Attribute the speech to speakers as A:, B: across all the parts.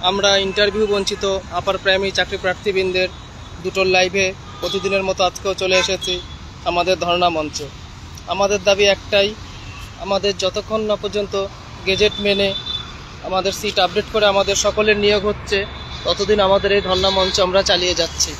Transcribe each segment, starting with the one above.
A: আমরা ইন্টারভিউ বঞ্চিত upper primary চাকরি প্রার্থীবৃন্দের দুটোর লাইভে প্রতিদিনের মতো আজকেও চলে এসেছি আমাদের ধর্ণা মঞ্চে। আমাদের দাবি একটাই, আমাদের যতক্ষণ না পর্যন্ত গেজেট মেনে আমাদের সিট আপডেট করে আমাদের সকলের নিয়োগ হচ্ছে ততদিন আমাদের এই ধর্ণা মঞ্চ আমরা চালিয়ে যাচ্ছি।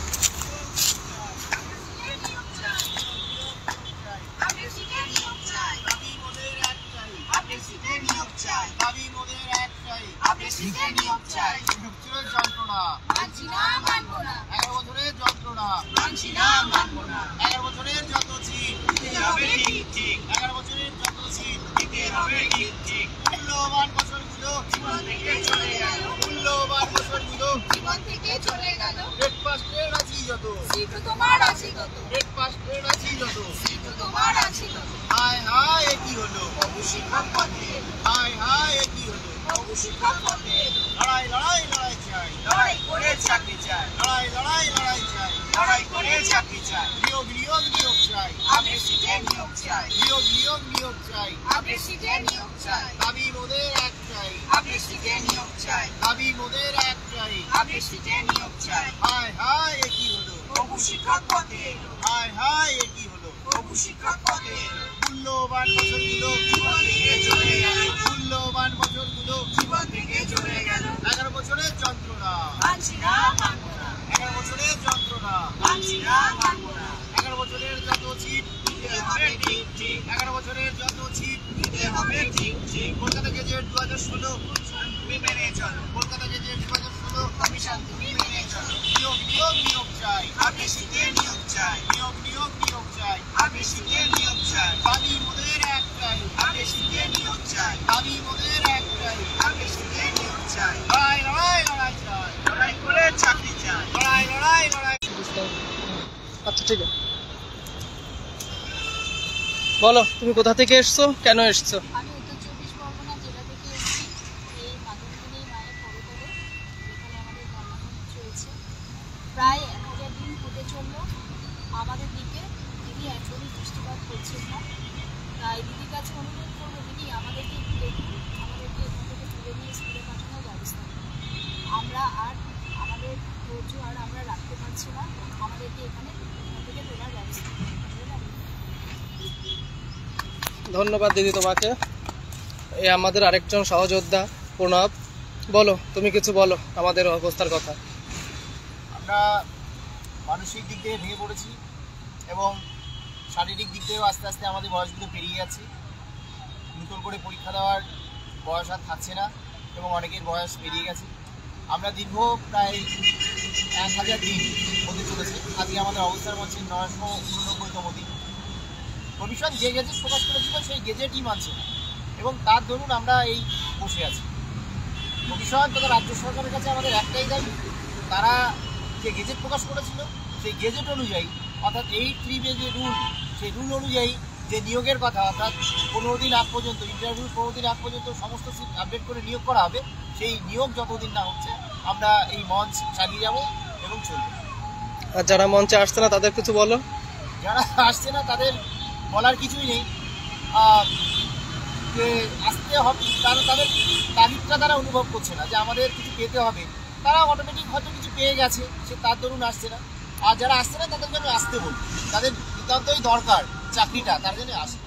A: কলকাতা গেজেট 2016 তুমি মেনে চলো, কলকাতা গেজেট 2016 কমিশন তুমি মেনে চলো। নিয়োগ নিয়োগ নিয়োগ চাই, আমি শিখে নিয়োগ চাই, নিয়োগ নিয়োগ নিয়োগ চাই, আমি শিখে নিয়োগ চাই। দাবি মোদের একটাই, আমি শিখে নিয়োগ চাই, দাবি মোদের একটাই, আমি শিখে নিয়োগ চাই। লড়াই লড়াই লড়াই চাই, লড়াই করে চাকরি চাই, লড়াই লড়াই লড়াই। আচ্ছা ঠিক আছে, বলো তুমি কোথা থেকে এসছো, কেন এসছো?
B: আমি উত্তর 24 পরগনা জেলা থেকে এসেছি। এই মাদকদিনী মায়ের পরিবারে এখানে আমাদের ধর্মঘট চলছে, প্রায় 1000 দিন হতে চলল। আমাদের দিকে দিদি একদমই দৃষ্টিপাত করছেন না। তাই দিদির কাছে অনুরোধ করবো, দিদি আমাদেরকে একটু দেখুন, আমাদেরকে এখান থেকে তুলে নিয়ে স্কুলে পাঠানোর ব্যবস্থা করুন। আমরা আর আমাদের ধৈর্য আর আমরা রাখতে পারছি না, আমাদেরকে এখান থেকে তোলার ব্যবস্থা করুন।
A: ধন্যবাদ দিদি তোমাকে। এই আমাদের আরেকজন সহযোদ্ধা প্রণব, বলো তুমি কিছু বলো আমাদের অবস্থার কথা।
C: আমরা মানসিক দিক থেকে ভেঙে পড়েছি এবং শারীরিক দিক থেকেও আস্তে আস্তে আমাদের বয়সগুলো পেরিয়ে যাচ্ছে। নতুন করে পরীক্ষা দেওয়ার বয়স আর থাকছে না এবং অনেকের বয়স পেরিয়ে গেছে। আমরা দীর্ঘ প্রায় 1000 দিন হতে চলেছে। আজকে আমাদের অবস্থার মধ্যে 989তম দিন। কমিশন যে গেজেট প্রকাশ করেছিল সেই গেজেটই মানছে না এবং তার দরুন আমরা এই বসে আছি। কমিশন তথা রাজ্য সরকারের কাছে আমাদের একটাই দাবি, তারা যে গেজেট প্রকাশ করেছিল সেই গেজেট অনুযায়ী, অর্থাৎ 8(3) যে রুল, সেই রুল অনুযায়ী যে নিয়োগের কথা, অর্থাৎ 15 দিন আগ পর্যন্ত ইন্টারভিউ 15 দিন আগ পর্যন্ত সমস্ত সিট আপডেট করে নিয়োগ করা হবে। সেই নিয়োগ যতদিন না হচ্ছে আমরা এই মঞ্চ চালিয়ে যাব এবং চলবে।
A: আর যারা মঞ্চে আসছে না তাদের কিছু বলো।
C: যারা আসছে না তাদের বলার কিছুই নেই, যে আসতে হবে, তারা তাদের তারিখটা তারা অনুভব করছে না যে আমাদের কিছু পেতে হবে। তারা অটোমেটিক হয়তো কিছু পেয়ে গেছে, সে তার দরুন আসছে না। আর যারা আসছে না তাদের জন্য আসতে বলি, তাদের নিতান্তই দরকার চাকরিটা, তার জন্য আসে।